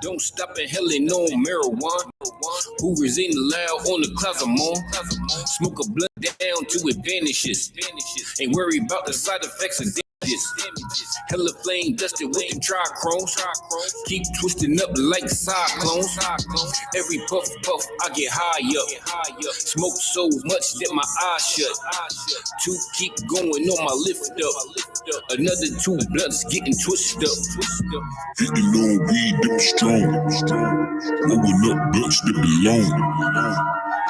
Don't stop inhaling no marijuana. Hoovers ain't allowed on the clouds I'm on. Smoke a blunt down till it vanishes. Ain't worry about the side effects of damages. Hella flame dusted with them trichromes. Keep twisting up like cyclones. Every puff, I get high up. Smoke so much that my eyes shut. Two keep going on my lift up. Another two blunts getting twisted up. Hitting on weed, dipping strong. Rolling up blunts, dipping long.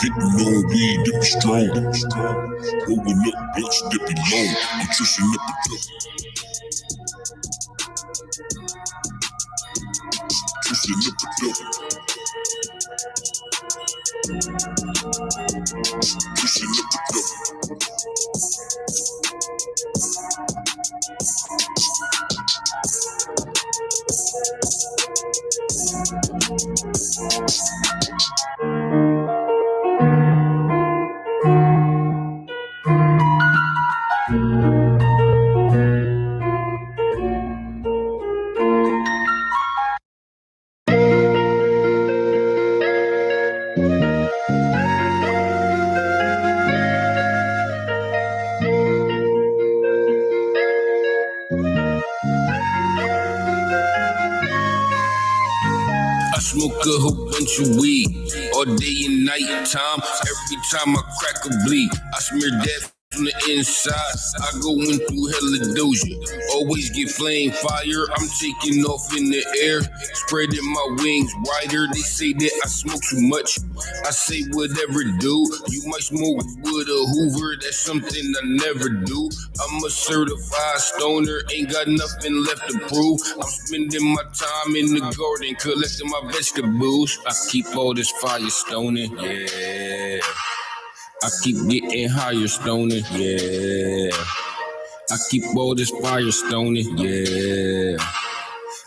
Hitting on weed, dipping strong. Rolling up blunts, dipping long. I'm twisting up the cup. Twisting up the cup. Twisting up the cup. Smoke a whole bunch of weed all day and night time. Every time I crack a bleed, I smear death on the inside. I go in through hella doja. Always get flame fire. I'm taking off in the air, spreading my wings wider. They say that I smoke too much. I say whatever do. You might smoke with a Hoover. That's something I never do. I'm a certified stoner. Ain't got nothing left to prove. I'm spending my time in the garden collecting my vegetables. I keep all this fire stoning. Yeah. I keep getting higher stoning, yeah. I keep all this fire stoning, yeah.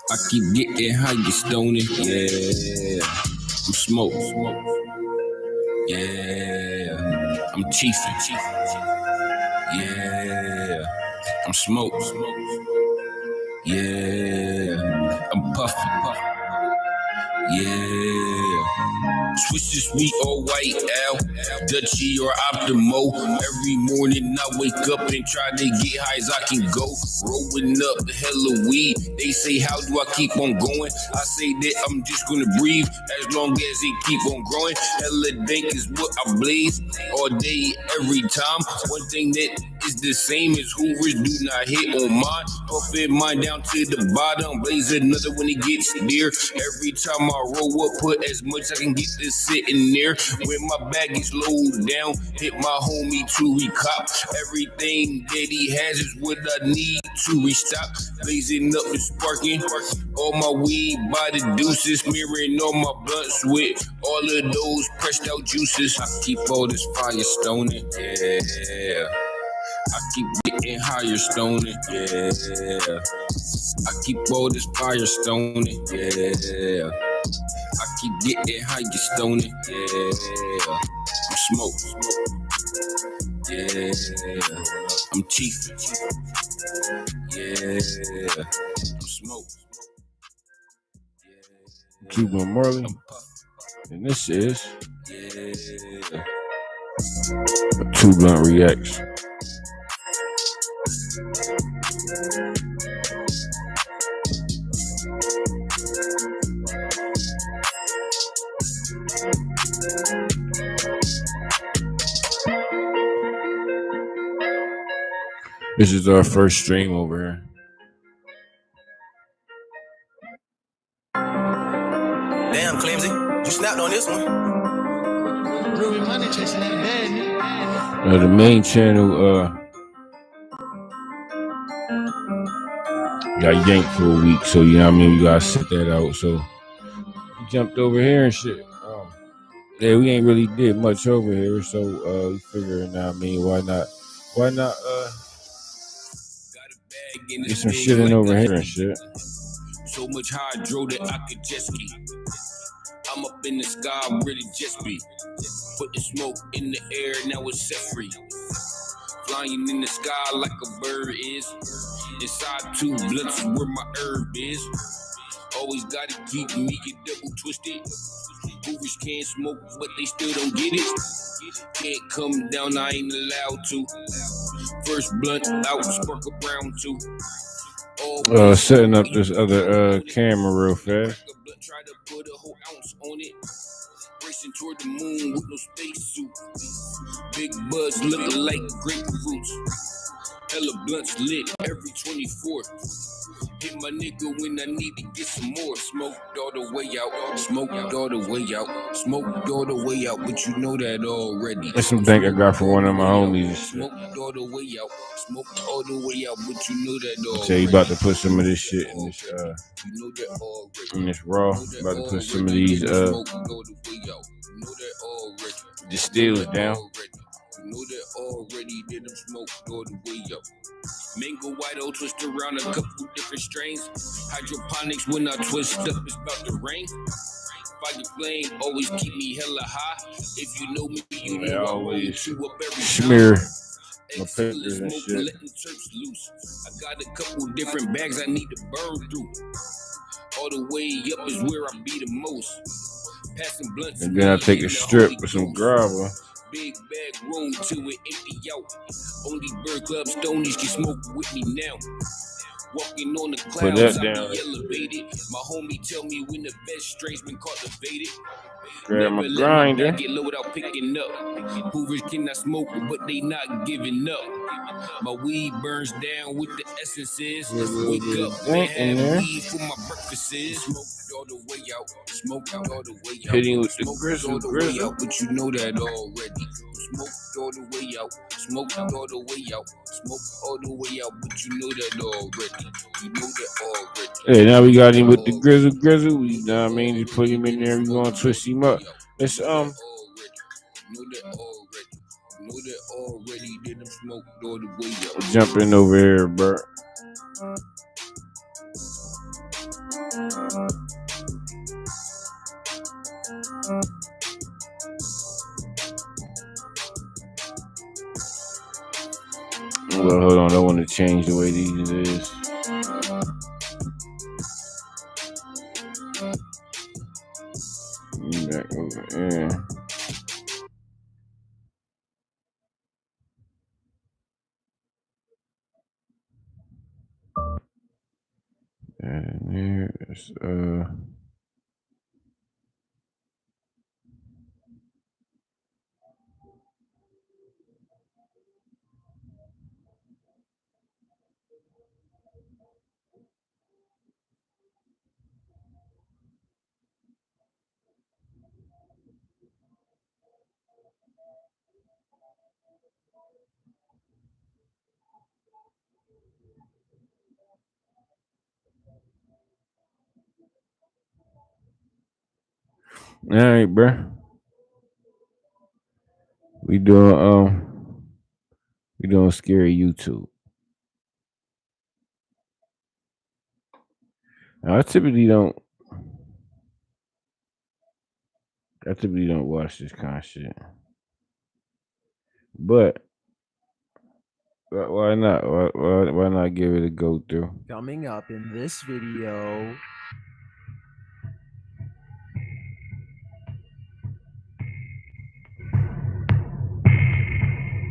I keep getting higher stoning, yeah. I'm smoke, yeah. I'm chiefing, yeah. I'm smoke, yeah. I'm puffing, yeah. Switch this sweet or white, Al, Dutchie or Optimo. Every morning I wake up and try to get high as I can go. Rolling up hella weed. They say, how do I keep on going? I say that I'm just gonna breathe as long as it keep on growing. Hella dank is what I blaze all day, every time. One thing that is the same as Hoovers do not hit on mine. Puffin' mine down to the bottom, blaze another when it gets near. Every time I roll up, put as much I can get to sitting there. When my bag is low down, hit my homie to recop. Everything that he has is what I need to restock. Blazing up and sparking, all my weed by the deuces. Smearing all my blunts with all of those pressed out juices. I keep all this fire stoning, yeah. I keep getting higher stoning, yeah. I keep all this fire stoning, yeah. I keep getting higher stoning, yeah. I'm smoke, yeah. I'm chiefing, yeah. I'm smoke, yeah. TwoBlunt Marley, and this is TwoBluntReacts. This is our first stream over here. Damn, Clemsy, you snapped on this one. Ruby money chasing that bag. The main channel got yanked for a week, so you know what I mean, we gotta sit that out. So we jumped over here and shit. Yeah, we ain't really did much over here, so we figured, you know what I mean, why not get some shit in over here and shit. So much hydro that I could jet ski. I'm up in the sky, really just be putting smoke in the air, now it's set free. Flying in the sky like a bird is. Inside two blunts where my herb is. always gotta keep me get double twisted. Hoovers can't smoke, but they still don't get it. Can't come down, I ain't allowed to. First blunt out, spark a brown too. Setting up this other camera real fast. Try to put a whole ounce on it. Racing toward the moon with no spacesuit. Big buzz looking like grapefruits. Hella blunts lit every 24th. Hit my nigga when I need to get some more. Smoked all the way out, smoked all the way out, smoked all the way out, but you know that already. That's some thing I got from one of my homies. Smoked all the way out, smoked all the way out, but you know that already. So you about to put some of this shit in this in this raw. About to put some of these distills down. You know that already, did them smoke all the way out. Mango white old twist around a couple different strains. Hydroponics when I twist up, it's about to rain. Fire flame always keep me hella high. If you know me, you know I always chew up every smear my papers and shit. Letting terps loose. I got a couple different bags I need to burn through. All the way up is where I be the most. Passing blunts. And then I take a strip with some gravel. Big bag room till it empty out. Only bird club stonies can smoke with me now. Walking on the clouds, I be elevated. My homie tell me when the best strain's been cultivated. Grab my grinder. Get low without picking up. Hoovers cannot smoke, but they not giving up. My weed burns down with the essences. Wake up and have weed for my breakfasts. Smoke all the way out. Smoke all the way out. Hitting with the grizzle, but you know that already. Smoke all the way out. Smoke all the way out. Smoke all the way out, but you know that already. You know that already. Hey, now we got him with the grizzle. You know what I mean? Just put him in there. We gonna twist him up. Let's Know that already. Know that already. Did them smoke all the way out. Jumping over here, bro. Well, hold on. I want to change the way these is. Back over here. And here's all right, bro. We doing Scarry YouTube. Now, I typically don't watch this kind of shit. But why not? Why not give it a go through? Coming up in this video.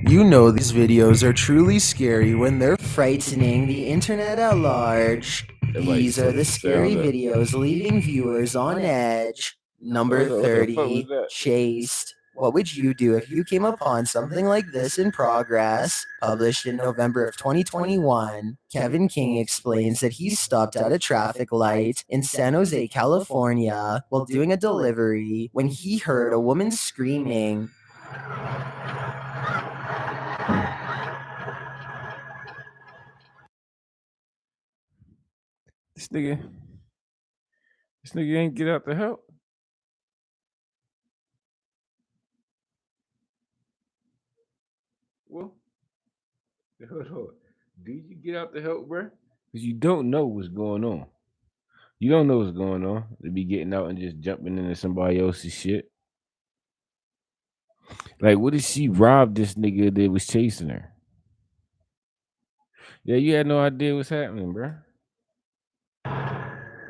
You know these videos are truly scary when they're frightening the internet at large. These are the scary videos leaving viewers on edge. Number 30, Chased. What would you do if you came upon something like this in progress? Published in November of 2021, Kevin King explains that he stopped at a traffic light in San Jose, California, while doing a delivery when he heard a woman screaming. This nigga ain't get out to help. Well, hold on. Did you get out to help, bro? Because you don't know what's going on. You don't know what's going on. To be getting out and just jumping into somebody else's shit. Like, what if she robbed this nigga that was chasing her? Yeah, you had no idea what's happening, bro.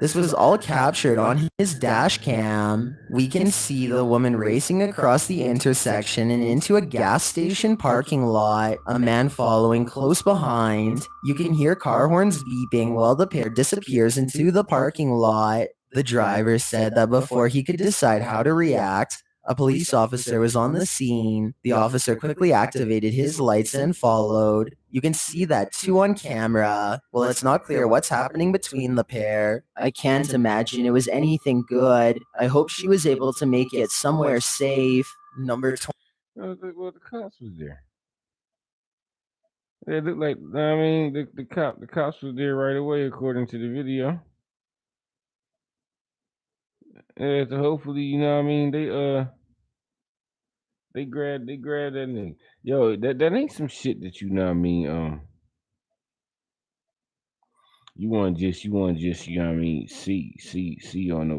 This was all captured on his dash cam. We can see the woman racing across the intersection and into a gas station parking lot, a man following close behind. You can hear car horns beeping while the pair disappears into the parking lot. The driver said that before he could decide how to react, a police officer was on the scene. The officer quickly activated his lights and followed. You can see that too on camera. Well, it's not clear what's happening between the pair. I can't imagine it was anything good. I hope she was able to make it somewhere safe. Number 20. Well, the cops was there. It looked like, I mean, the cops was there right away, according to the video. Yeah, so hopefully, you know what I mean, they grabbed that nigga. Yo, that ain't some shit that, you know what I mean, you want just, you know what I mean, see on no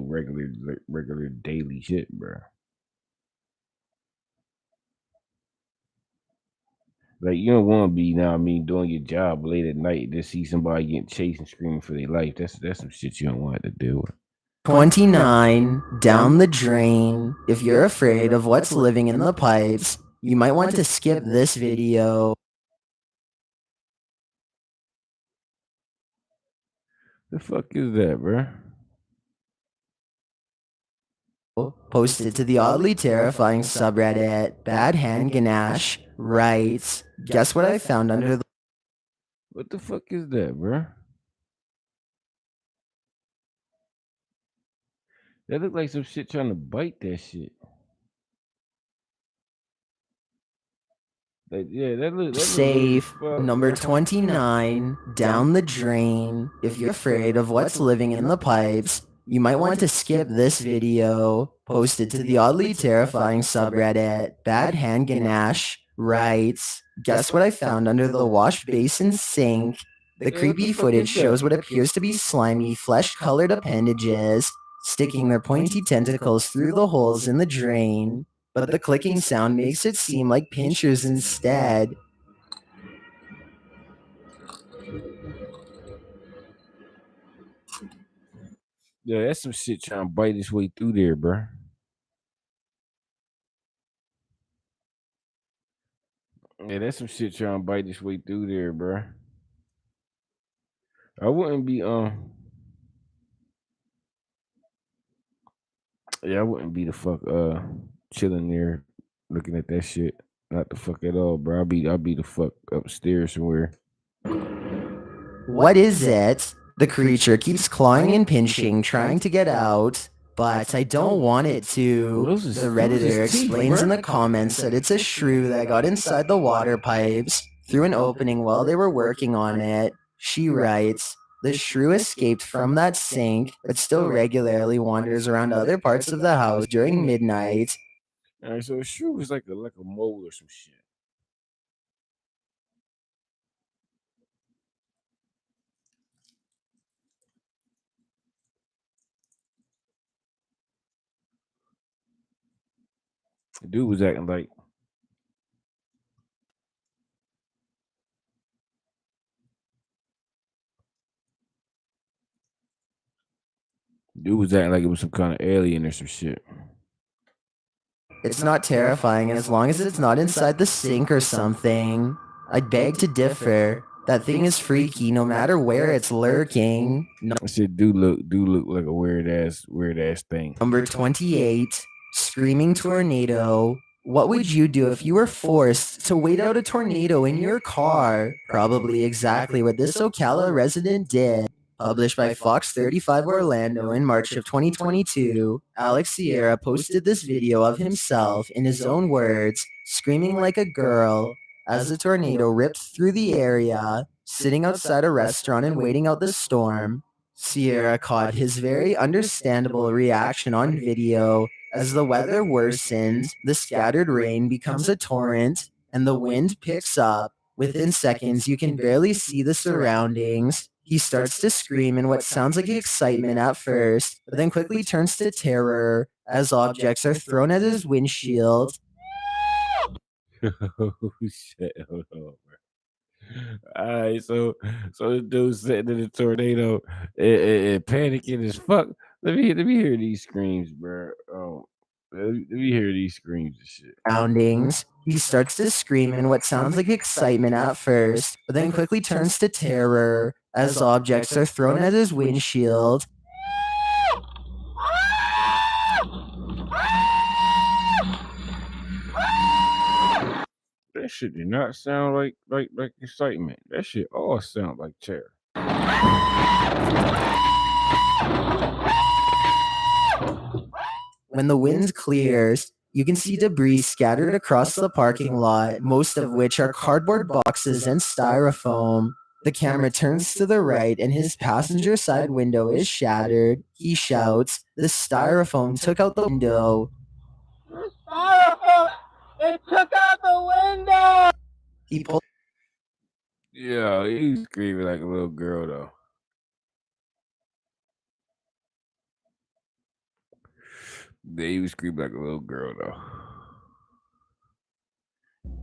regular daily shit, bro. Like, you don't want to be, you know what I mean, doing your job late at night to see somebody getting chased and screaming for their life. That's some shit you don't want to deal with. 29, down the drain. If you're afraid of what's living in the pipes, you might want to skip this video. The fuck is that, bro? Posted to the oddly terrifying subreddit, Bad Hand Ganache writes, guess what I found under the... What the fuck is that, bro? That look like some shit trying to bite that shit. Like, yeah, that look safe. really Number 29, down the drain. If you're afraid of what's living in the pipes, you might want to skip this video. Posted to the oddly terrifying subreddit, Bad Hand Ganache writes, guess what I found under the wash basin sink? The creepy footage shows what appears to be slimy, flesh-colored appendages sticking their pointy tentacles through the holes in the drain, but the clicking sound makes it seem like pinchers instead. Yeah, that's some shit trying to bite its way through there, bro. Yeah, that's some shit trying to bite its way through there, bro. I wouldn't be yeah, I wouldn't be the fuck chilling there looking at that shit. Not the fuck at all, bro. I'll be the fuck upstairs somewhere. What is it? The creature keeps clawing and pinching, trying to get out, but I don't want it to. The Redditor explains in the comments that it's a shrew that got inside the water pipes through an opening while they were working on it. She writes, the shrew escaped from that sink, but still regularly wanders around other parts of the house during midnight. Alright, so a shrew is like a mole or some shit. The dude was acting like it was some kind of alien or some shit. It's not terrifying as long as it's not inside the sink or something. I'd beg to differ. That thing is freaky no matter where it's lurking. I said, do look like a weird ass thing. Number 28, Screaming Tornado. What would you do if you were forced to wait out a tornado in your car? Probably exactly what this Ocala resident did. Published by Fox 35 Orlando in March of 2022, Alex Sierra posted this video of himself, in his own words, screaming like a girl as the tornado ripped through the area, sitting outside a restaurant and waiting out the storm. Sierra caught his very understandable reaction on video. As the weather worsens, the scattered rain becomes a torrent, and the wind picks up. Within seconds, you can barely see the surroundings. He starts to scream in what sounds like excitement at first, but then quickly turns to terror as objects are thrown at his windshield. Oh shit! Hold on, bro. All right, so the dude sitting in the tornado and panicking as fuck. Let me hear these screams, bro. Let me hear these screams and shit. Surroundings. He starts to scream in what sounds like excitement at first, but then quickly turns to terror as objects are thrown at his windshield. That shit did not sound like excitement. That shit all sound like terror. When the wind clears, you can see debris scattered across the parking lot, most of which are cardboard boxes and styrofoam. The camera turns to the right and his passenger side window is shattered. He shouts, "The styrofoam took out the window." It took out the window. He pulls Yeah, he's screaming like a little girl though. He was screaming like a little girl though.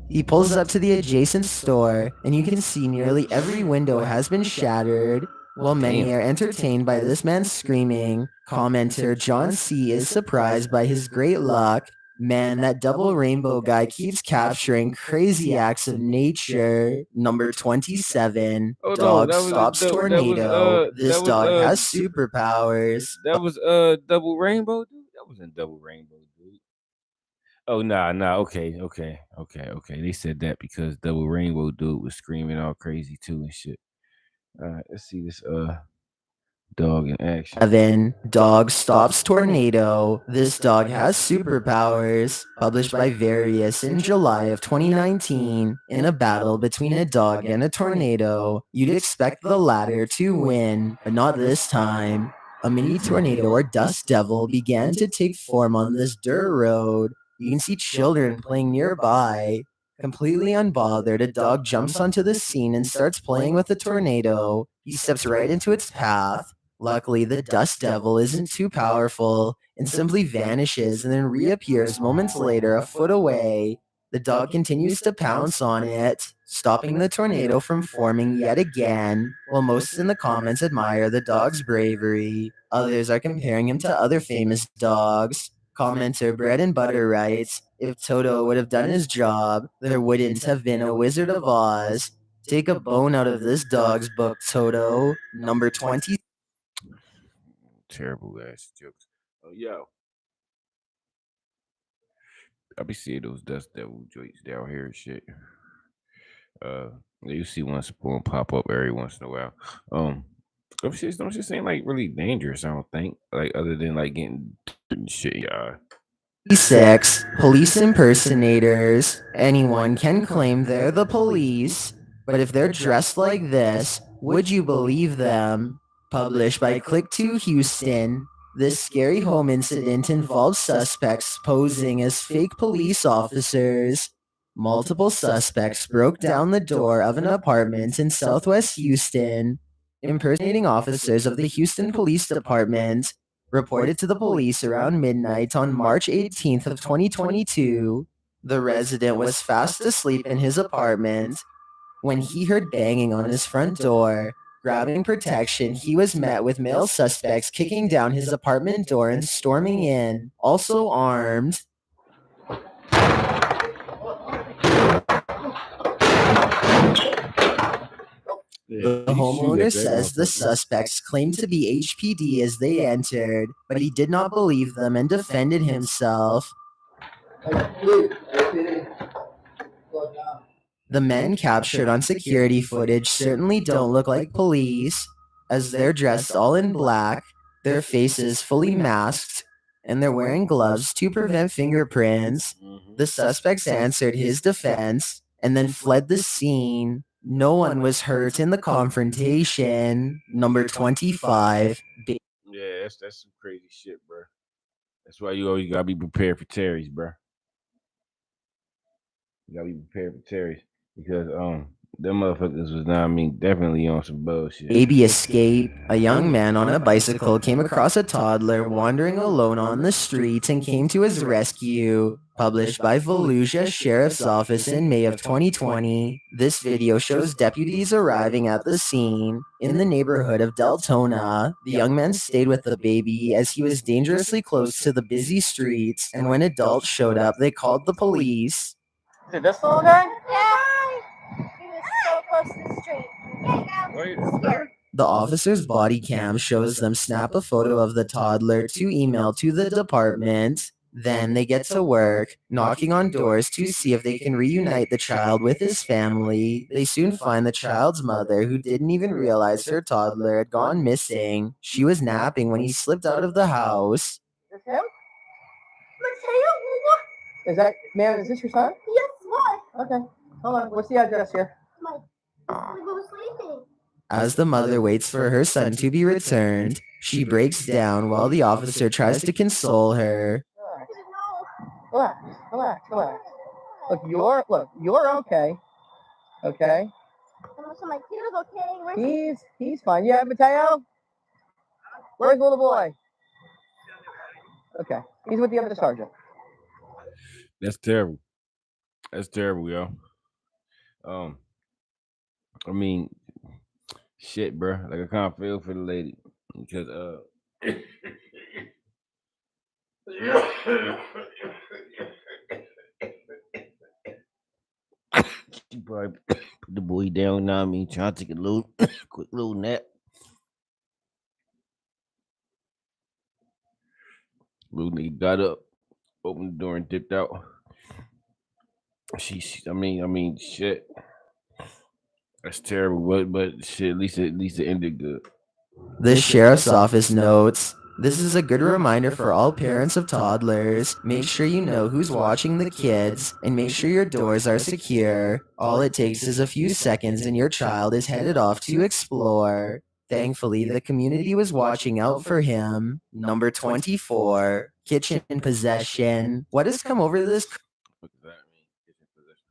He pulls up to the adjacent store, and you can see nearly every window has been shattered. While many are entertained by this man's screaming, commenter John C. is surprised by his great luck. Man, that double rainbow guy keeps capturing crazy acts of nature. Number 27, Oh, no, dog that was stops tornado. This dog has superpowers. That was Double Rainbow, dude. That wasn't Double Rainbow, dude. Oh nah. Okay. They said that because Double Rainbow dude was screaming all crazy too and shit. All right, let's see this dog in action. 7. Dog stops tornado. This dog has superpowers. Published by Various in July of 2019. In a battle between a dog and a tornado, you'd expect the latter to win, but not this time. A mini tornado or dust devil began to take form on this dirt road. You can see children playing nearby. Completely unbothered, a dog jumps onto the scene and starts playing with the tornado. He steps right into its path. Luckily, the dust devil isn't too powerful and simply vanishes and then reappears moments later a foot away. The dog continues to pounce on it, stopping the tornado from forming yet again. While most in the comments admire the dog's bravery, others are comparing him to other famous dogs. Commenter Bread and Butter writes, "If Toto would have done his job, there wouldn't have been a Wizard of Oz. Take a bone out of this dog's book, Toto." Number 20. Terrible ass jokes. Oh yo, I be seeing those dust devil joints down here and shit. You see one spawn pop up every once in a while. Those shits ain't like really dangerous. I don't think. Like other than like getting shit. Yeah. 6. Police impersonators. Anyone can claim they're the police, but if they're dressed like this, would you believe them? Published by Click2 Houston. This scary home incident involves suspects posing as fake police officers. Multiple suspects broke down the door of an apartment in Southwest Houston, impersonating officers of the Houston Police Department. Reported to the police around midnight on March 18th of 2022. The resident was fast asleep in his apartment when he heard banging on his front door. Grabbing protection, he was met with male suspects kicking down his apartment door and storming in, also armed. The homeowner says the suspects claimed to be HPD as they entered, but he did not believe them and defended himself. The men captured on security footage certainly don't look like police, as they're dressed all in black, their faces fully masked, and they're wearing gloves to prevent fingerprints. The suspects answered his defense and then fled the scene. No one was hurt in the confrontation. Number 25. Yeah, that's some crazy shit, bro. That's why you always gotta be prepared for Terry's, bro. You gotta be prepared for Terry's because them motherfuckers was not. I mean, definitely on some bullshit. Baby escape. A young man on a bicycle came across a toddler wandering alone on the streets and came to his rescue. Published by Volusia Sheriff's Office in May of 2020, this video shows deputies arriving at the scene. In the neighborhood of Deltona, the young man stayed with the baby as he was dangerously close to the busy streets, and when adults showed up, they called the police. Is it this little guy? Yeah. He was so close to the street. The officer's body cam shows them snap a photo of the toddler to email to the department. Then they get to work, knocking on doors to see if they can reunite the child with his family. They soon find the child's mother, who didn't even realize her toddler had gone missing. She was napping when he slipped out of the house. Is this him? Mateo, what? Is that, ma'am, is this your son? Yes, what? Okay. Hold on. What's the address here? We were sleeping. As the mother waits for her son to be returned, she breaks down while the officer tries to console her. Relax. Relax. Relax. Look, you're okay. Okay. So my kid is okay. He's fine. Yeah, Mateo? Where's the little boy? Okay. He's with the other sergeant. That's terrible. That's terrible, yo. I mean, shit, bro. Like, I kind of feel for the lady because she probably put the boy down. Now I mean, trying to take a little quick little nap. Little nigga got up, opened the door, and dipped out. I mean, shit. That's terrible, but shit. At least it ended good. The sheriff's office notes, "This is a good reminder for all parents of toddlers. Make sure you know who's watching the kids, and make sure your doors are secure. All it takes is a few seconds and your child is headed off to explore." Thankfully, the community was watching out for him. Number 24, kitchen possession. What has come over this? What does that mean? Kitchen possession.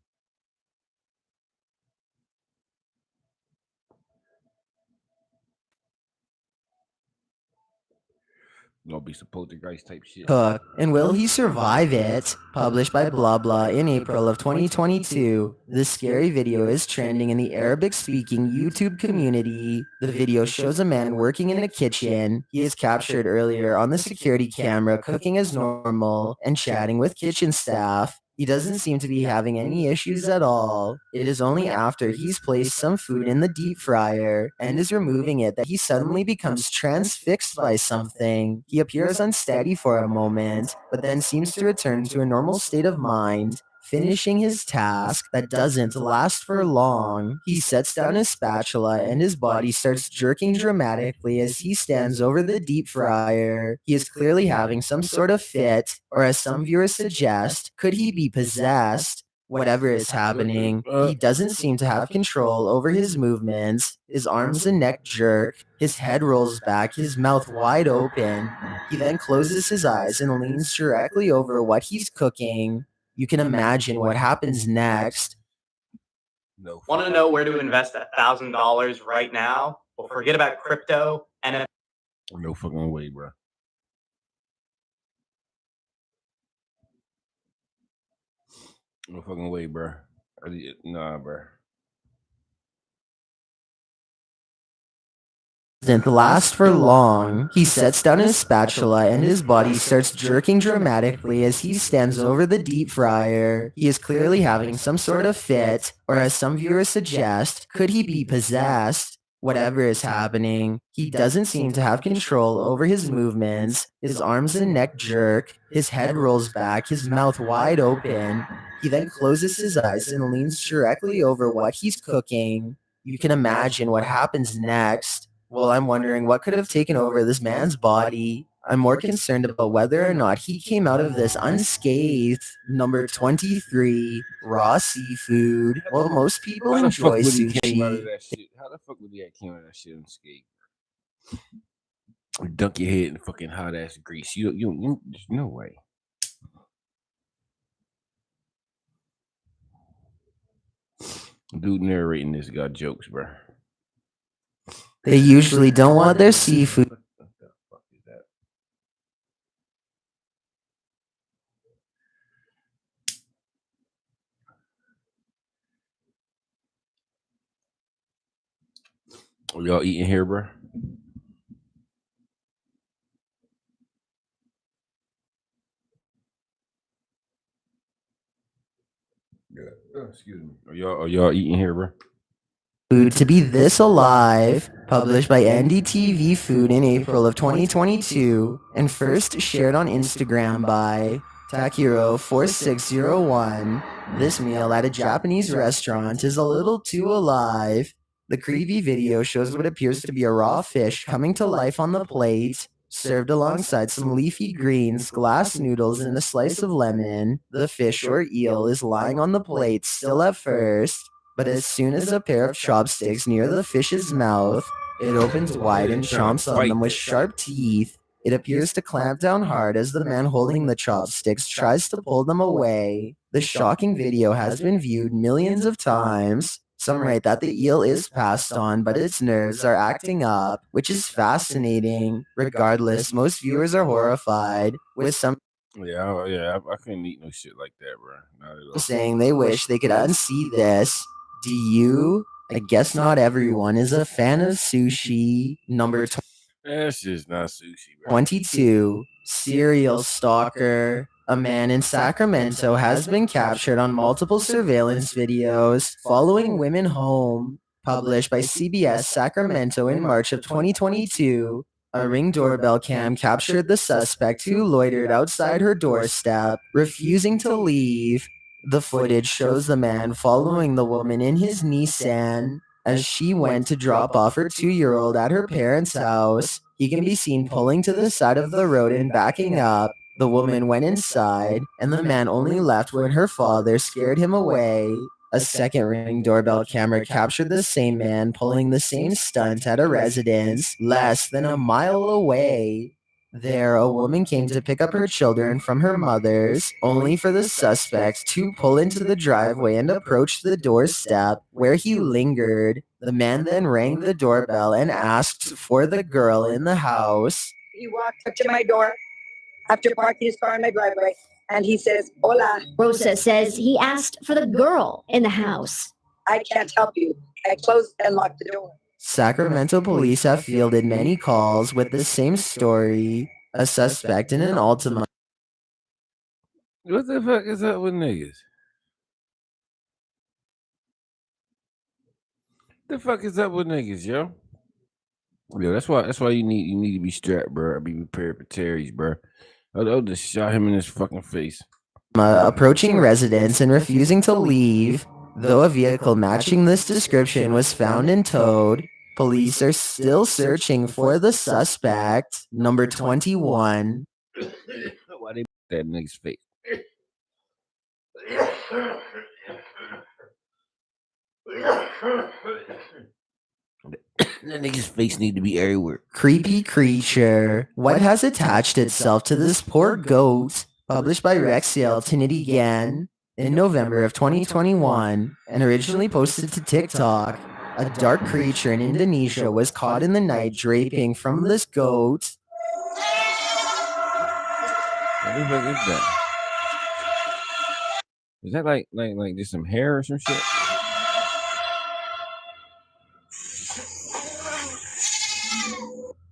Gonna be some poltergeist type shit. Cook, and will he survive it? Published by Blah Blah in April of 2022. This scary video is trending in the Arabic-speaking YouTube community. The video shows a man working in a kitchen. He is captured earlier on the security camera cooking as normal and chatting with kitchen staff. He doesn't seem to be having any issues at all. It is only after he's placed some food in the deep fryer and is removing it that he suddenly becomes transfixed by something. He appears unsteady for a moment, but then seems to return to a normal state of mind. Finishing his task that doesn't last for long, he sets down his spatula and his body starts jerking dramatically as he stands over the deep fryer. He is clearly having some sort of fit, or as some viewers suggest, could he be possessed? Whatever is happening, he doesn't seem to have control over his movements. His arms and neck jerk, his head rolls back, his mouth wide open. He then closes his eyes and leans directly over what he's cooking. You can imagine what happens next. No. Want to know where to invest $1,000 right now? Well, forget about crypto and No fucking way, bro. No fucking way, bro. Nah, bro. Doesn't last for long. He sets down his spatula and his body starts jerking dramatically as he stands over the deep fryer. He is clearly having some sort of fit, or as some viewers suggest, could he be possessed? Whatever is happening, he doesn't seem to have control over his movements. His arms and neck jerk, his head rolls back, his mouth wide open. He then closes his eyes and leans directly over what he's cooking. You can imagine what happens next. Well, I'm wondering what could have taken over this man's body. I'm more concerned about whether or not he came out of this unscathed. Number 23, raw seafood. Well, most people enjoy sushi. How the fuck would he came out of that shit unscathed? Dunk your head in fucking hot ass grease. You no way. Dude narrating this got jokes, bro. They usually don't want their seafood. What the fuck is that? Are y'all eating here, bro? Yeah. Excuse me. Are y'all eating here, bro? Food to be this alive, published by NDTV Food in April of 2022, and first shared on Instagram by Takiro4601. This meal at a Japanese restaurant is a little too alive. The creepy video shows what appears to be a raw fish coming to life on the plate, served alongside some leafy greens, glass noodles, and a slice of lemon. The fish or eel is lying on the plate still at first, but as soon as a pair of chopsticks near the fish's mouth, it opens wide and chomps on them with sharp teeth. It appears to clamp down hard as the man holding the chopsticks tries to pull them away. The shocking video has been viewed millions of times. Some write that the eel is passed on, but its nerves are acting up, which is fascinating. Regardless, most viewers are horrified, with some I couldn't eat no shit like that, bro. Not at all. saying they wish they could unsee this. Do you? I guess not everyone is a fan of sushi. Number That's just not sushi, bro. 22. Serial stalker. A man in Sacramento has been captured on multiple surveillance videos following women home. Published by CBS Sacramento in March of 2022. A Ring doorbell cam captured the suspect who loitered outside her doorstep, refusing to leave. The footage shows the man following the woman in his Nissan as she went to drop off her 2-year-old at her parents' house. He can be seen pulling to the side of the road and backing up. The woman went inside, and the man only left when her father scared him away. A second Ring doorbell camera captured the same man pulling the same stunt at a residence less than a mile away. There, a woman came to pick up her children from her mother's, only for the suspect to pull into the driveway and approach the doorstep, where he lingered. The man then rang the doorbell and asked for the girl in the house. He walked up to my door after parking his car in my driveway, and he says, "Hola." Rosa says he asked for the girl in the house. I can't help you. I closed and locked the door. Sacramento police have fielded many calls with the same story. A suspect in an Altima. What the fuck is up with niggas? The fuck is up with niggas, yo? Yo, that's why you need to be strapped, bro. Be prepared for Terry's, bro. I'll just shot him in his fucking face. Approaching residents and refusing to leave. Though a vehicle matching this description was found and towed, police are still searching for the suspect. Number 21. Why they that nigga's face? That nigga's face need to be everywhere. Creepy creature. What has attached itself to this poor goat? Published by Rexiel Tinitigan in November of 2021 and originally posted to TikTok. A dark creature in Indonesia was caught in the night draping from this goat. What the fuck is that? Is that like just some hair or some shit?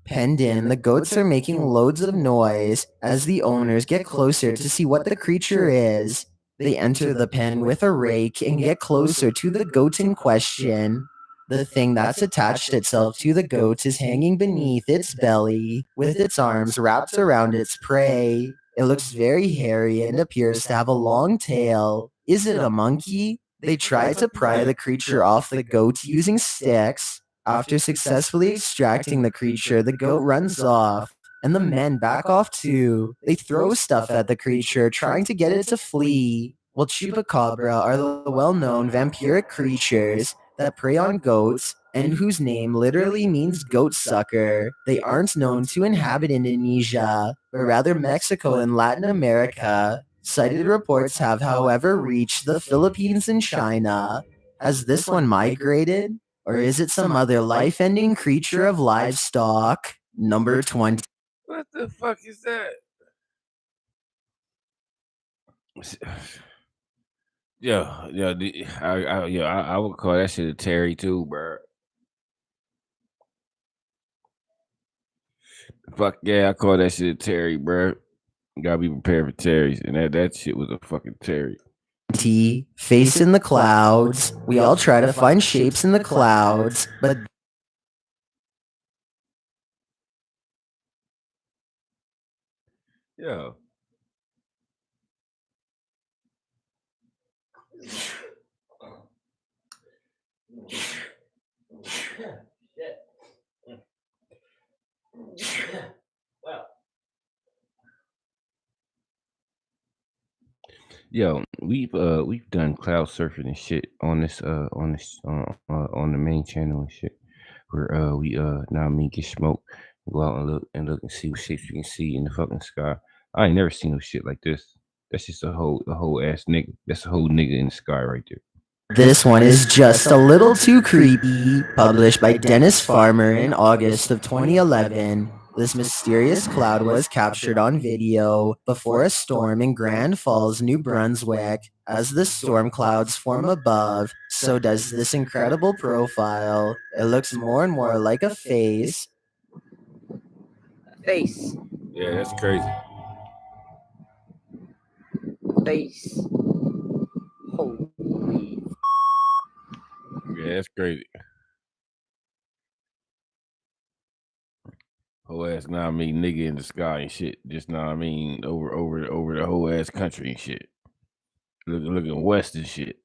Penned in, the goats are making loads of noise as the owners get closer to see what the creature is. They enter the pen with a rake and get closer to the goat in question. The thing that's attached itself to the goat is hanging beneath its belly, with its arms wrapped around its prey. It looks very hairy and appears to have a long tail. Is it a monkey? They try to pry the creature off the goat using sticks. After successfully extracting the creature, the goat runs off, and the men back off too. They throw stuff at the creature, trying to get it to flee. Well, chupacabra are the well-known vampiric creatures that prey on goats and whose name literally means goat sucker. They aren't known to inhabit Indonesia, but rather Mexico and Latin America. Cited reports have, however, reached the Philippines and China. Has this one migrated? Or is it some other life-ending creature of livestock? Number 20. What the fuck is that? I would call that shit a Terry too, bro. Fuck yeah, I call that shit a Terry, bro. Gotta be prepared for Terry's, and that shit was a fucking Terry. Face in the clouds. We all try to find shapes in the clouds, but Yeah. Yo, we've done cloud surfing and shit on this on the main channel and shit. Where we now I mean get smoked, go out and look and see what shapes you can see in the fucking sky. I ain't never seen no shit like this. That's just a whole ass nigga. That's a whole nigga in the sky right there. this one is just a little too creepy. Published by Dennis Farmer in August of 2011. This mysterious cloud was captured on video before a storm in Grand Falls, New Brunswick. As the storm clouds form above, so does this incredible profile. It looks more and more like a face. Face. Yeah, that's crazy. Face. Holy. Yeah, that's crazy. Whole ass, now I mean, nigga in the sky and shit. Just now I mean, over the whole ass country and shit. Looking west and shit.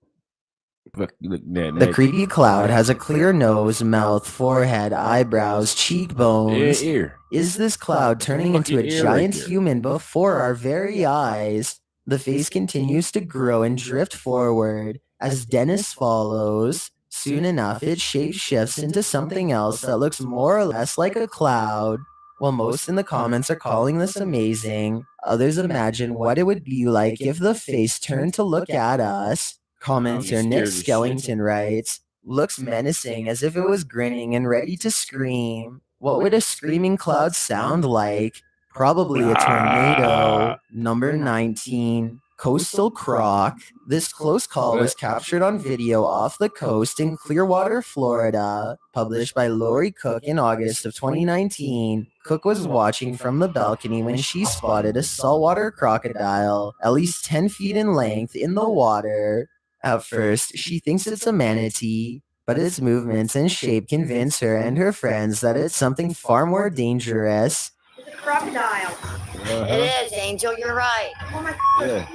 Fuck, look that. The creepy cloud has a clear nose, mouth, forehead, eyebrows, cheekbones. Ear. Is this cloud turning into a giant human before our very eyes? The face continues to grow and drift forward as Dennis follows. Soon enough, its shape shifts into something else that looks more or less like a cloud. While most in the comments are calling this amazing, others imagine what it would be like if the face turned to look at us. Commenter Nick Skellington writes, looks menacing as if it was grinning and ready to scream. What would a screaming cloud sound like? Probably a tornado. Number 19. Coastal Croc. This close call was captured on video off the coast in Clearwater, Florida. Published by Lori Cook in August of 2019. Cook was watching from the balcony when she spotted a saltwater crocodile, at least 10 feet in length, in the water. At first, she thinks it's a manatee, but its movements and shape convince her and her friends that it's something far more dangerous. It's a crocodile. It is, Angel. You're right. Oh my Yeah.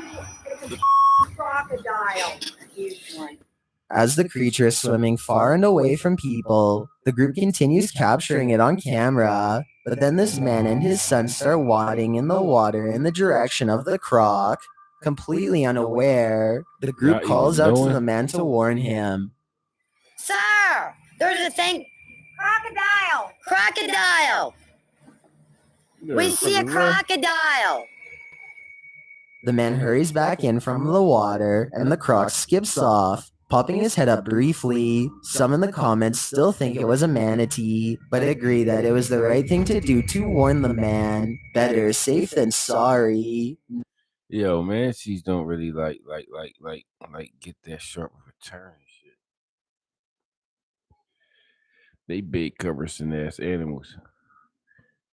It's a crocodile. A huge one. As the creature is swimming far and away from people, the group continues capturing it on camera. But then this man and his son start wading in the water in the direction of the croc. Completely unaware, the group calls out to the man to warn him. Sir, there's a thing. Crocodile. Crocodile. We see a crocodile. The man hurries back in from the water, and the croc skips off, popping his head up briefly. Some in the comments still think it was a manatee, but agree that it was the right thing to do to warn the man. Better safe than sorry. Yo, manatees don't really like get that sharp of a turn and shit. They big cumbersome ass animals.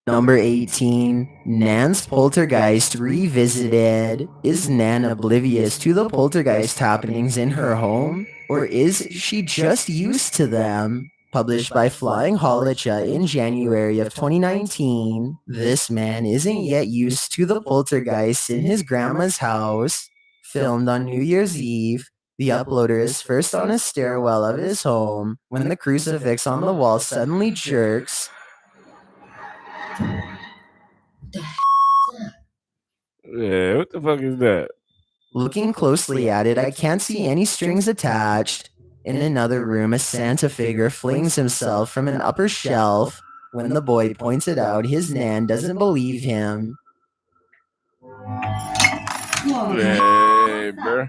Number 18. Nan's Poltergeist Revisited. Is Nan oblivious to the poltergeist happenings in her home? Or is she just used to them? Published by Flying Holicha in January of 2019. This man isn't yet used to the poltergeist in his grandma's house. Filmed on New Year's Eve. The uploader is first on a stairwell of his home when the crucifix on the wall suddenly jerks. Yeah, what the fuck is that? Looking closely at it, I can't see any strings attached. In another room, a Santa figure flings himself from an upper shelf. When the boy points it out, his Nan doesn't believe him. Hey, bro.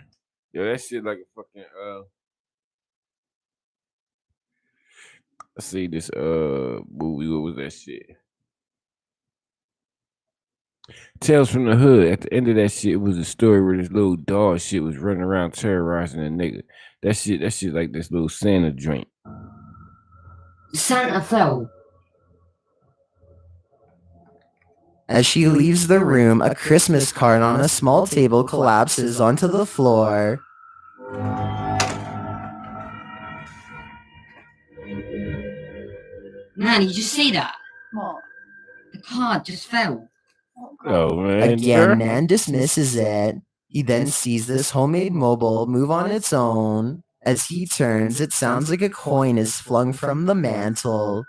Yo, that shit like a fucking I see this movie. What was that shit? Tales from the Hood. At the end of that shit, it was a story where this little dog shit was running around terrorizing a nigga. That shit like this little Santa drink. Santa fell. As she leaves the room, a Christmas card on a small table collapses onto the floor. Man, did you see that? What? The card just fell. Oh man. Again, Nan dismisses it. He then sees this homemade mobile move on its own. As he turns, it sounds like a coin is flung from the mantle.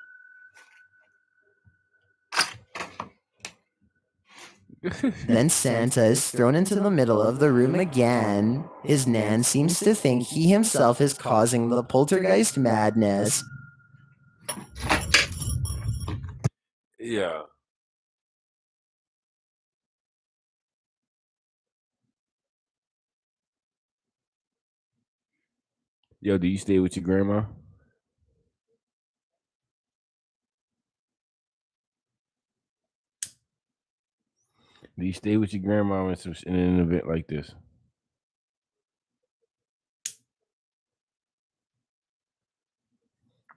Then Santa is thrown into the middle of the room again. His Nan seems to think he himself is causing the poltergeist madness. Yeah. Yo, do you stay with your grandma? Do you stay with your grandma in an event like this?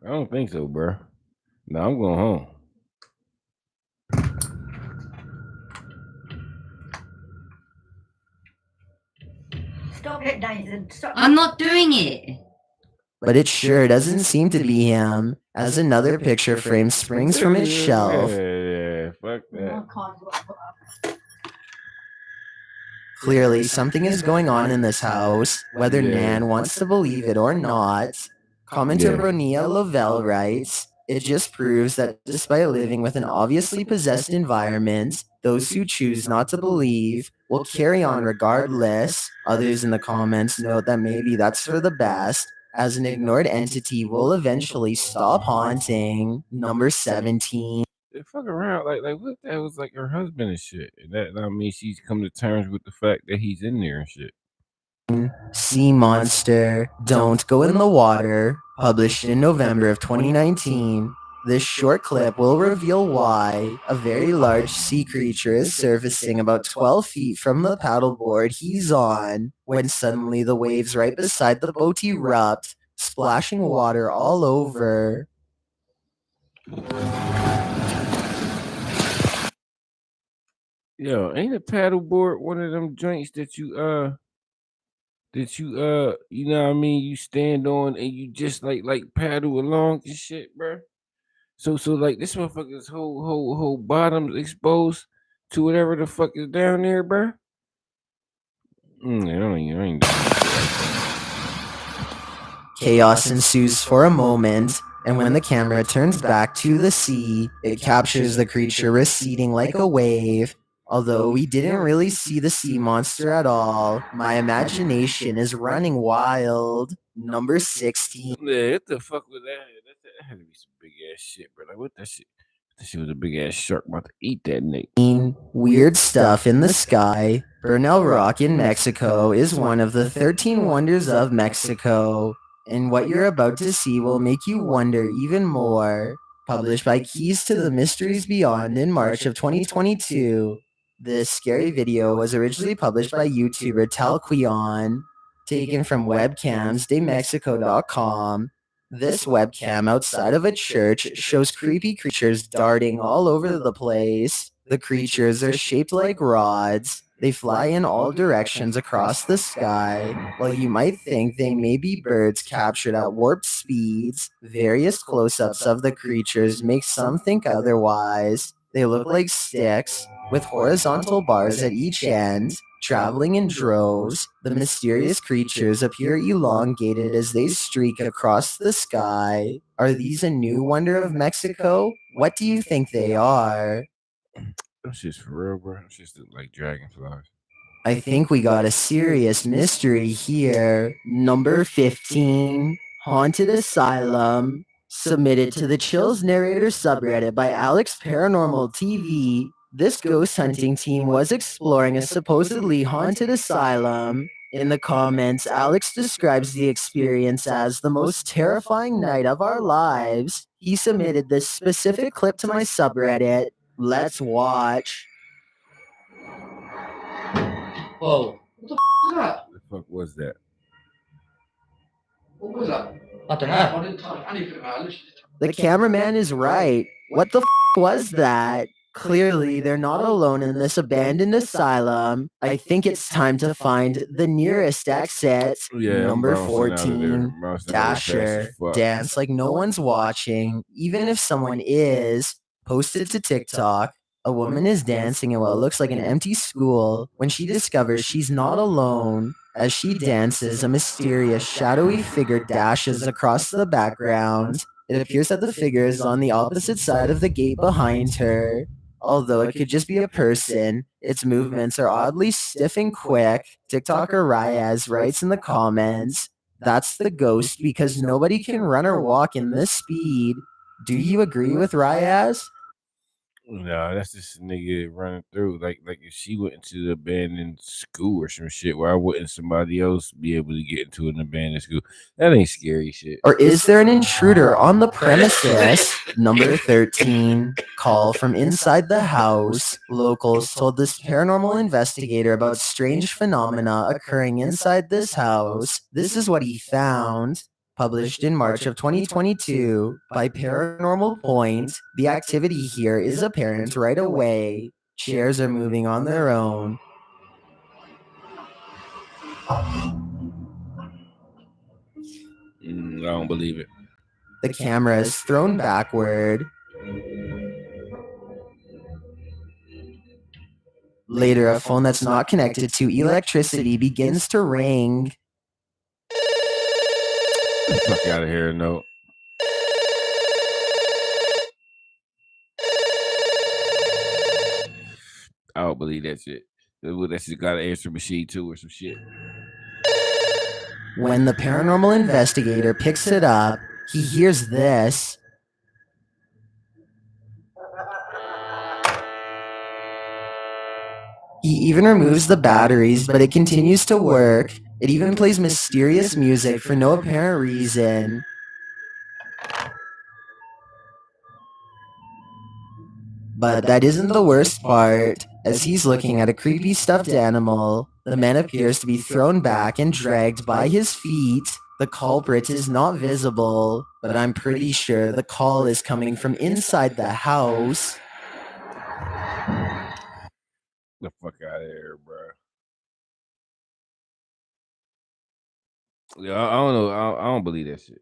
I don't think so, bro. No, I'm going home. Stop it, Nathan. Stop. I'm not doing it. But it sure doesn't seem to be him, as another picture frame springs from its shelf. Yeah, fuck that. I can't. Clearly, something is going on in this house, whether Nan wants to believe it or not. Commenter Ronia Lavelle writes, "It just proves that despite living with an obviously possessed environment, those who choose not to believe will carry on regardless." Others in the comments note that maybe that's for the best, as an ignored entity will eventually stop haunting. Number 17. They fuck around like what that was like her husband and shit. And that I mean she's come to terms with the fact that he's in there and shit. Sea Monster, Don't Go in the Water, published in November of 2019. This short clip will reveal why a very large sea creature is surfacing about 12 feet from the paddleboard he's on, when suddenly the waves right beside the boat erupt, splashing water all over. Yo, ain't a paddleboard one of them joints that you know what I mean, you stand on and you just like paddle along and shit, bro. So like this motherfucker's whole bottom's exposed to whatever the fuck is down there, bro. I ain't Chaos ensues for a moment, and when the camera turns back to the sea, it captures the creature receding like a wave. Although we didn't really see the sea monster at all, my imagination is running wild. Number 16. Yeah, what the fuck was that? That had to be some big ass shit, bro. Like what that shit? That shit was a big ass shark about to eat that nigga. Weird stuff in the sky. Bernal Rock in Mexico is one of the 13 wonders of Mexico. And what you're about to see will make you wonder even more. Published by Keys to the Mysteries Beyond in March of 2022. This scary video was originally published by YouTuber Talquion, taken from webcamsdemexico.com. This webcam outside of a church shows creepy creatures darting all over the place. The creatures are shaped like rods. They fly in all directions across the sky. While you might think they may be birds captured at warp speeds, various close-ups of the creatures make some think otherwise. They look like sticks, with horizontal bars at each end, traveling in droves. The mysterious creatures appear elongated as they streak across the sky. Are these a new wonder of Mexico? What do you think they are? That's just for real, bro. It's just like dragonflies. I think we got a serious mystery here. Number 15, Haunted Asylum. Submitted to the Chills Narrator subreddit by Alex Paranormal TV, this ghost hunting team was exploring a supposedly haunted asylum. In the comments, Alex describes the experience as the most terrifying night of our lives. He submitted this specific clip to my subreddit. Let's watch. Whoa. What the was that? The fuck was that? What was that? I don't know. I didn't touch anything about it. The cameraman is right. What the was that? Clearly, they're not alone in this abandoned asylum. I think it's time to find the nearest exit. Yeah, Number I'm bouncing out of there. 14, Bouncing out as fast Dasher. as fuck. Dance like no one's watching, even if someone is. Posted to TikTok. A woman is dancing in what looks like an empty school when she discovers she's not alone. As she dances, a mysterious, shadowy figure dashes across the background. It appears that the figure is on the opposite side of the gate behind her. Although it could just be a person, its movements are oddly stiff and quick. TikToker Ryaz writes in the comments, "That's the ghost because nobody can run or walk in this speed." Do you agree with Ryaz? No, that's just a nigga running through. Like if she went into the abandoned school or some shit, why wouldn't somebody else be able to get into an abandoned school? That ain't scary shit. Or is there an intruder on the premises? Number 13, call from inside the house. Locals told this paranormal investigator about strange phenomena occurring inside this house. This is what he found. Published in March of 2022 by Paranormal Point, the activity here is apparent right away. Chairs are moving on their own. I don't believe it. The camera is thrown backward. Later, a phone that's not connected to electricity begins to ring. Fuck out of here, no. I don't believe that shit. That shit got an answer machine too or some shit. When the paranormal investigator picks it up, he hears this. He even removes the batteries, but it continues to work. It even plays mysterious music for no apparent reason. But that isn't the worst part. As he's looking at a creepy stuffed animal, the man appears to be thrown back and dragged by his feet. The culprit is not visible, but I'm pretty sure the call is coming from inside the house. The fuck out of here, bro. Yeah, I don't know. I don't believe that shit.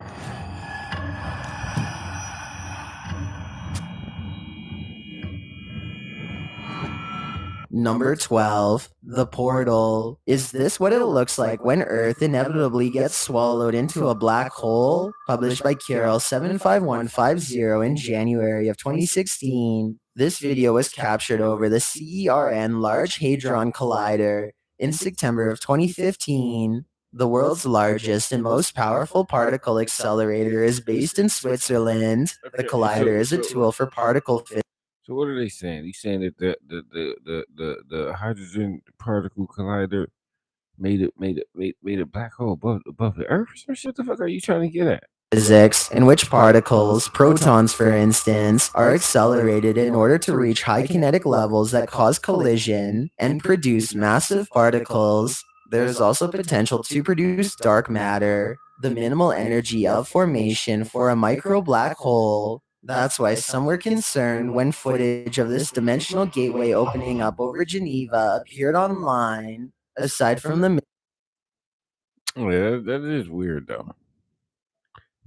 Number 12, the portal. Is this what it looks like when Earth inevitably gets swallowed into a black hole? Published by Carol75150 in January of 2016. This video was captured over the CERN Large Hadron Collider in September of 2015. The world's largest and most powerful particle accelerator is based in Switzerland. The collider is a tool for particle physics. So what are they saying? He's saying that the hydrogen particle collider made a black hole above the Earth. So what the fuck are you trying to get at? Physics, in which particles, protons for instance, are accelerated in order to reach high kinetic levels that cause collision and produce massive particles. There is also potential to produce dark matter, the minimal energy of formation for a micro black hole. That's why some were concerned when footage of this dimensional gateway opening up over Geneva appeared online. Aside from the Oh, yeah, that is weird though.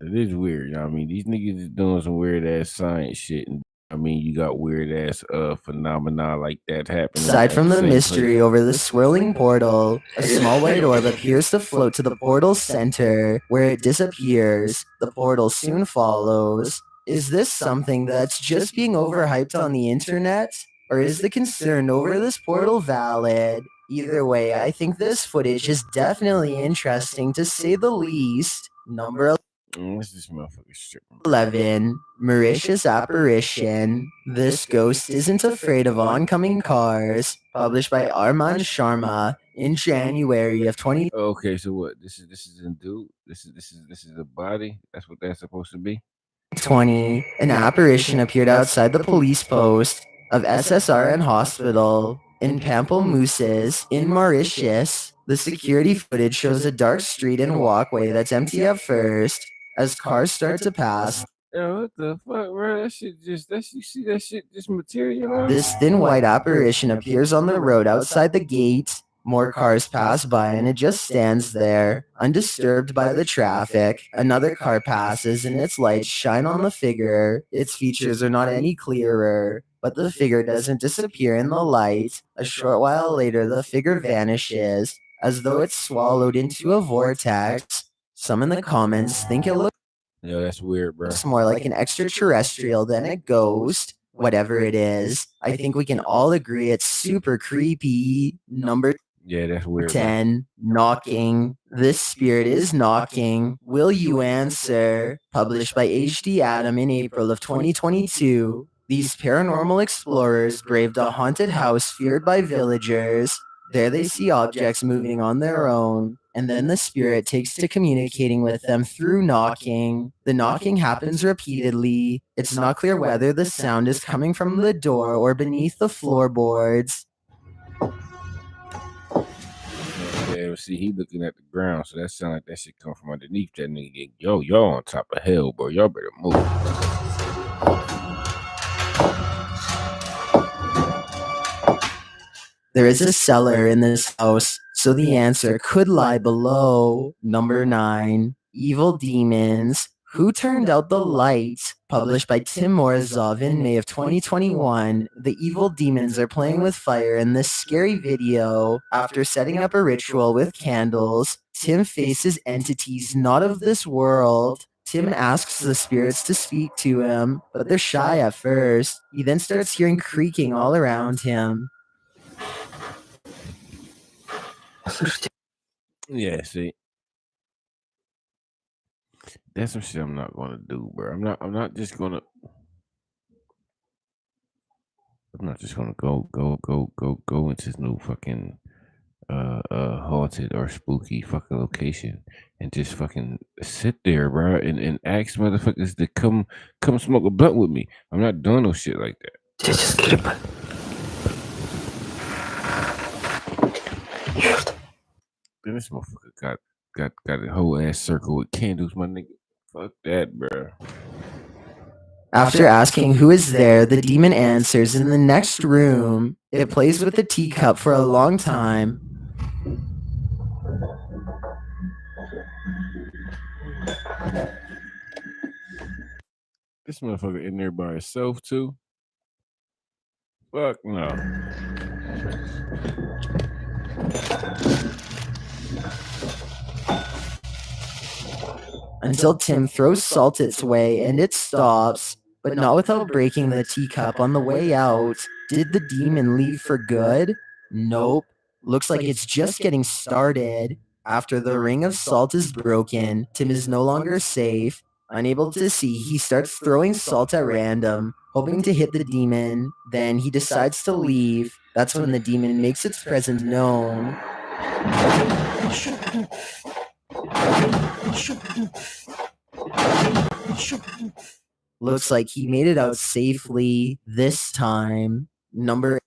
It is weird, you know what I mean? These niggas is doing some weird ass science shit, and I mean, you got weird ass phenomena like that happening. Aside from the mystery over the swirling portal, a small white orb appears to float to the portal's center, where it disappears. The portal soon follows. Is this something that's just being overhyped on the internet? Or is the concern over this portal valid? Either way, I think this footage is definitely interesting to say the least. Number What's this motherfucker strip? 11, Mauritius Apparition. This ghost isn't afraid of oncoming cars. Published by Armand Sharma in January of 20. Okay, so what? This is a dude. This is a body. That's what that's supposed to be. 20, an apparition appeared outside the police post of SSRN Hospital in Pamplemousses in Mauritius. The security footage shows a dark street and walkway that's empty at first as cars start to pass. Yo, what the fuck, bro? You see that shit just materialize? This thin white apparition appears on the road outside the gate. More cars pass by and it just stands there, undisturbed by the traffic. Another car passes and its lights shine on the figure. Its features are not any clearer, but the figure doesn't disappear in the light. A short while later, the figure vanishes, as though it's swallowed into a vortex. Some in the comments think it looks that's weird, bro. more like an extraterrestrial than a ghost. Whatever it is, I think we can all agree it's super creepy. Number that's weird. 10, knocking. This spirit is knocking. Will you answer? Published by HD Adam in April of 2022. These paranormal explorers braved a haunted house feared by villagers. There they see objects moving on their own, and then the spirit takes to communicating with them through knocking. The knocking happens repeatedly. It's not clear whether the sound is coming from the door or beneath the floorboards. Yeah, see, he looking at the ground, so that sound like that shit come from underneath that nigga. Yo, y'all on top of hell, bro. Y'all better move. There is a cellar in this house, so the answer could lie below. Number 9, evil demons. Who Turned Out the Light? Published by Tim Morozov in May of 2021. The evil demons are playing with fire in this scary video. After setting up a ritual with candles, Tim faces entities not of this world. Tim asks the spirits to speak to him, but they're shy at first. He then starts hearing creaking all around him. Yeah, see. That's some shit I'm not gonna do, bro. I'm not just gonna go into this new fucking haunted or spooky fucking location and just fucking sit there, bro, and ask motherfuckers to come smoke a blunt with me. I'm not doing no shit like that. Just get it. Then this motherfucker got a whole ass circle with candles, my nigga. Fuck that, bro. After asking who is there, the demon answers in the next room. It plays with the teacup for a long time. This motherfucker in there by himself too? Fuck no. Until Tim throws salt its way and it stops, but not without breaking the teacup on the way out. Did the demon leave for good? Nope. Looks like it's just getting started. After the ring of salt is broken, Tim is no longer safe. Unable to see, he starts throwing salt at random, hoping to hit the demon. Then he decides to leave. That's when the demon makes its presence known. Looks like he made it out safely this time. Number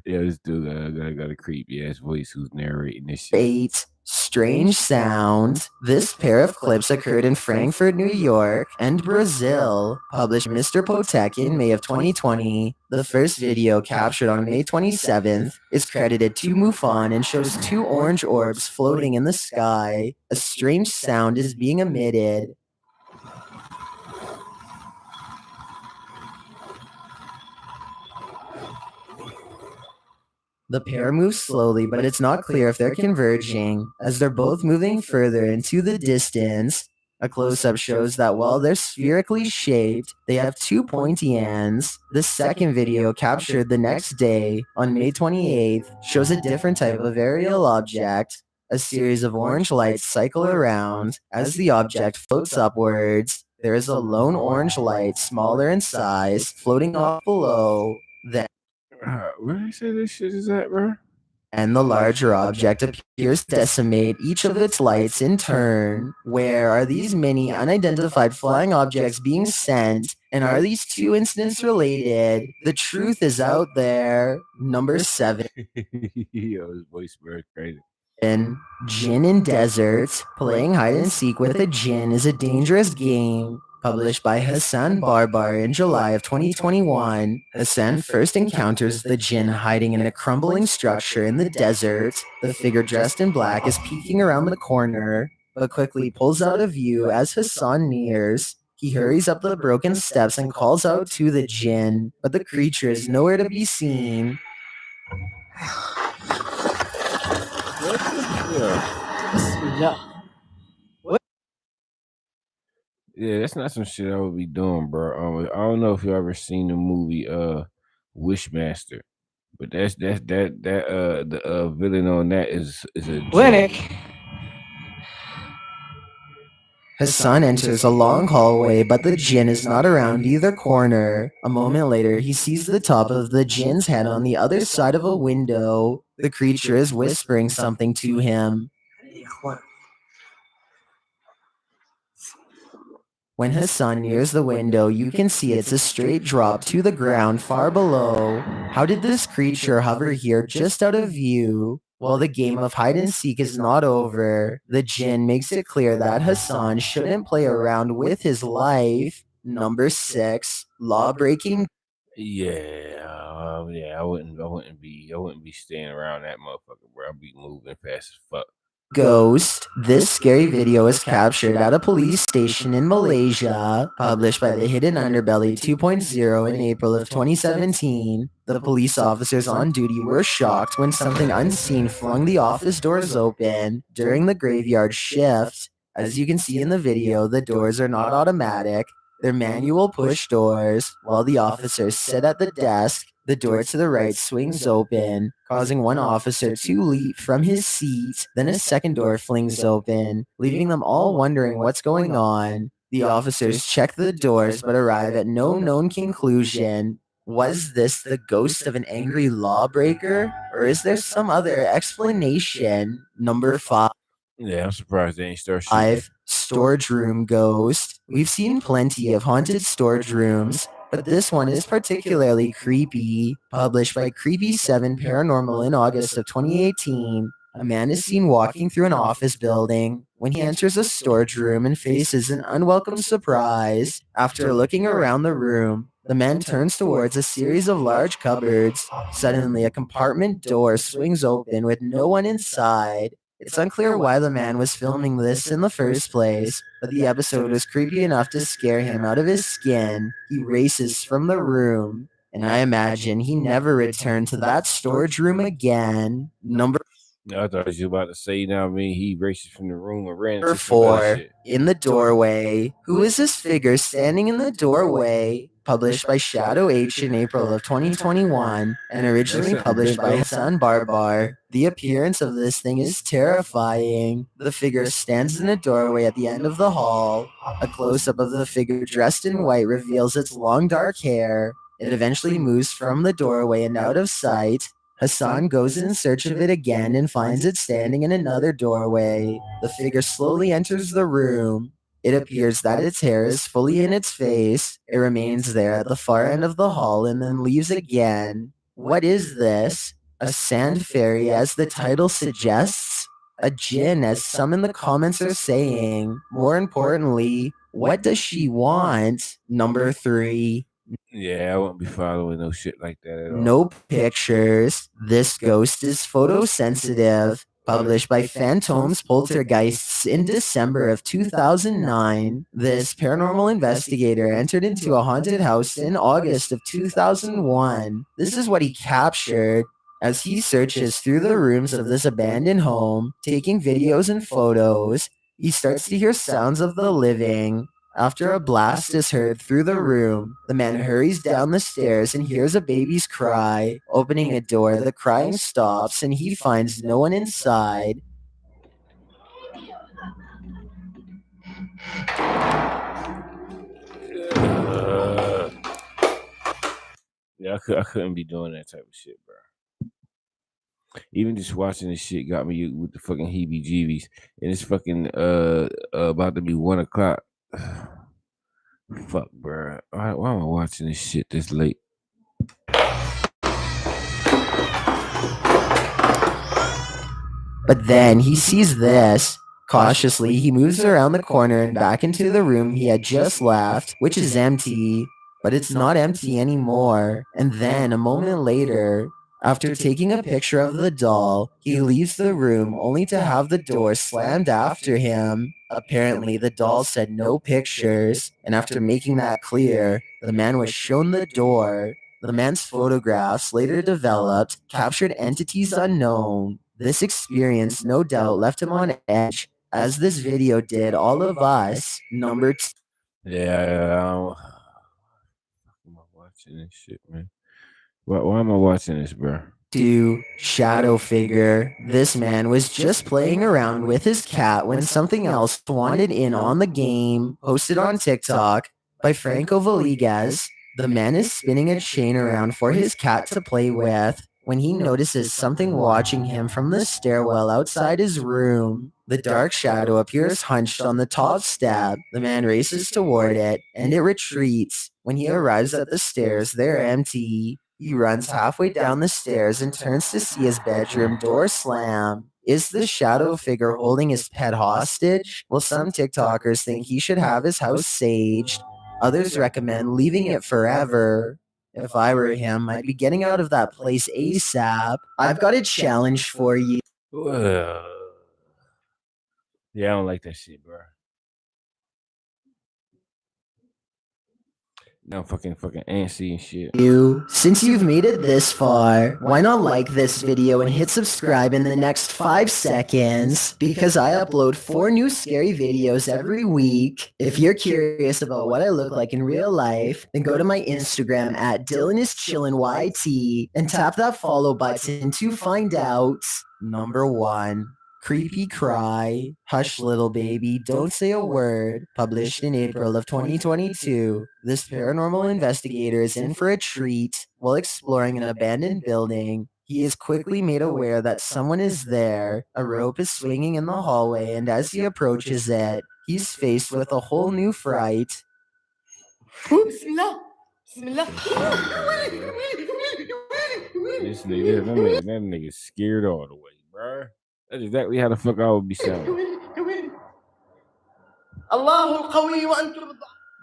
yeah, this dude got a creepy ass voice who's narrating this shit. 8, strange sound. This pair of clips occurred in Frankfurt, New York, and Brazil. Published Mr. Potek in May of 2020. The first video, captured on May 27th, is credited to MUFON and shows 2 orange orbs floating in the sky. A strange sound is being emitted. The pair moves slowly, but it's not clear if they're converging, as they're both moving further into the distance. A close-up shows that while they're spherically shaped, they have 2 pointy ends. The second video, captured the next day, on May 28th, shows a different type of aerial object. A series of orange lights cycle around. As the object floats upwards, there is a lone orange light, smaller in size, floating off below. Then Where did they say this shit is at, bro? and the larger object appears to decimate each of its lights in turn. Where are these many unidentified flying objects being sent, and are these two incidents related? The truth is out there. Number 7. Yo, his voice very crazy. Jinn in Deserts. Playing hide and seek with a jinn is a dangerous game. Published by Hassan Barbar in July of 2021, Hassan first encounters the jinn hiding in a crumbling structure in the desert. The figure dressed in black is peeking around the corner, but quickly pulls out of view as Hassan nears. He hurries up the broken steps and calls out to the jinn, but the creature is nowhere to be seen. Yeah, that's not some shit I would be doing, bro. I don't know if you ever seen the movie Wishmaster, but that's the villain on that is a Clinic. Hassan enters a long hallway, but the jinn is not around either corner. A moment later, he sees the top of the jinn's head on the other side of a window. The creature is whispering something to him. When Hassan nears the window, you can see it's a straight drop to the ground far below. How did this creature hover here just out of view? Well, the game of hide and seek is not over. The jinn makes it clear that Hassan shouldn't play around with his life. Number 6, law-breaking. Yeah, I wouldn't be staying around that motherfucker, bro. I'd be moving fast as fuck. Ghost. This scary video is captured at a police station in Malaysia, published by the Hidden Underbelly 2.0 in April of 2017. The police officers on duty were shocked when something unseen flung the office doors open during the graveyard shift. As you can see in the video, the doors are not automatic. They're manual push doors. While the officers sit at the desk, the door to the right swings open, causing one officer to leap from his seat. Then a second door flings open, leaving them all wondering what's going on. The officers check the doors but arrive at no known conclusion. Was this the ghost of an angry lawbreaker, or is there some other explanation? Number 5. Yeah, I'm surprised they ain't start shooting. 5. Storage room ghost. We've seen plenty of haunted storage rooms, but this one is particularly creepy. Published by Creepy7 Paranormal in August of 2018, a man is seen walking through an office building when he enters a storage room and faces an unwelcome surprise. After looking around the room, the man turns towards a series of large cupboards. Suddenly, a compartment door swings open with no one inside. It's unclear why the man was filming this in the first place, but the episode was creepy enough to scare him out of his skin. He races from the room, and I imagine he never returned to that storage room again. Number I thought you were about to say, now, I mean, he races from the room and ran into 4. In the doorway. Who is this figure standing in the doorway? Published by Shadow H in April of 2021 and originally published by Hassan Barbar. The appearance of this thing is terrifying. The figure stands in a doorway at the end of the hall. A close-up of the figure dressed in white reveals its long dark hair. It eventually moves from the doorway and out of sight. Hassan goes in search of it again and finds it standing in another doorway. The figure slowly enters the room. It appears that its hair is fully in its face. It remains there at the far end of the hall and then leaves again. What is this? A sand fairy, as the title suggests? A djinn, as some in the comments are saying. More importantly, what does she want? Number 3. Yeah, I wouldn't be following no shit like that at all. No pictures. This ghost is photosensitive. Published by Phantoms Poltergeists in December of 2009. This paranormal investigator entered into a haunted house in August of 2001. This is what he captured. As he searches through the rooms of this abandoned home, taking videos and photos, he starts to hear sounds of the living. After a blast is heard through the room, the man hurries down the stairs and hears a baby's cry. Opening a door, the crying stops and he finds no one inside. Yeah, I couldn't be doing that type of shit, bro. Even just watching this shit got me with the fucking heebie-jeebies. And it's fucking about to be 1 o'clock. Fuck, bro. Why am I watching this shit this late? But then he sees this. Cautiously, he moves around the corner and back into the room he had just left, which is empty. But it's not empty anymore. And then, a moment later, after taking a picture of the doll, he leaves the room only to have the door slammed after him. Apparently, the doll said no pictures, and after making that clear, the man was shown the door. The man's photographs, later developed, captured entities unknown. This experience no doubt left him on edge, as this video did all of us. Number 2. Yeah, I'm watching this shit, man. Why am I watching this, bro? 2. Shadow figure. This man was just playing around with his cat when something else wanted in on the game. Posted on TikTok by Franco Villegas. The man is spinning a chain around for his cat to play with when he notices something watching him from the stairwell outside his room. The dark shadow appears hunched on the top step. The man races toward it, and it retreats. When he arrives at the stairs, they're empty. He runs halfway down the stairs and turns to see his bedroom door slam. Is the shadow figure holding his pet hostage? Well, some TikTokers think he should have his house saged. Others recommend leaving it forever. If I were him, I'd be getting out of that place ASAP. I've got a challenge for you. Yeah, I don't like that shit, bro. Now fucking antsy and shit. Since you've made it this far, why not like this video and hit subscribe in the next 5 seconds? Because I upload 4 new scary videos every week. If you're curious about what I look like in real life, then go to my Instagram at DylanIsChillinYT and tap that follow button to find out. Number 1. Creepy Cry, Hush Little Baby, Don't Say a Word, published in April of 2022. This paranormal investigator is in for a treat while exploring an abandoned building. He is quickly made aware that someone is there. A rope is swinging in the hallway, and as he approaches it, he's faced with a whole new fright. Bismillah. This nigga, that nigga scared all the way, bro. That's exactly how the fuck I would be sounding.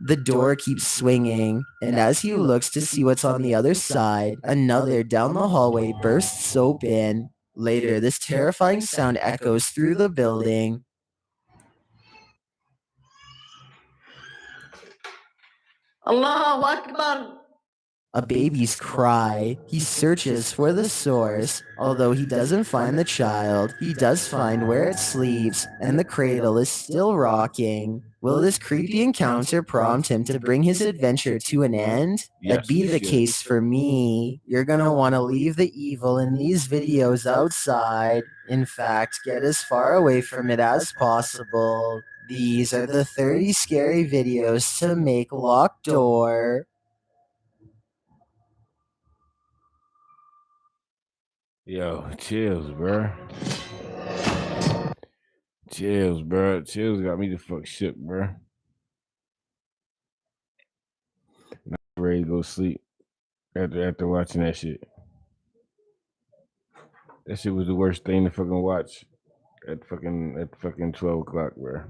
The door keeps swinging, and as he looks to see what's on the other side, another down the hallway bursts open. Later, this terrifying sound echoes through the building. Allahu Akbar. A baby's cry. He searches for the source. Although he doesn't find the child, he does find where it sleeps, and the cradle is still rocking. Will this creepy encounter prompt him to bring his adventure to an end? That'd be the case for me. You're gonna want to leave the evil in these videos outside. In fact, get as far away from it as possible. These are the 30 scary videos to make Locked Door. Yo, chills, bro. Chills, bro. Chills got me the fuck shook, bro. Not ready to go sleep after watching that shit. That shit was the worst thing to fucking watch at fucking 12 o'clock, bro.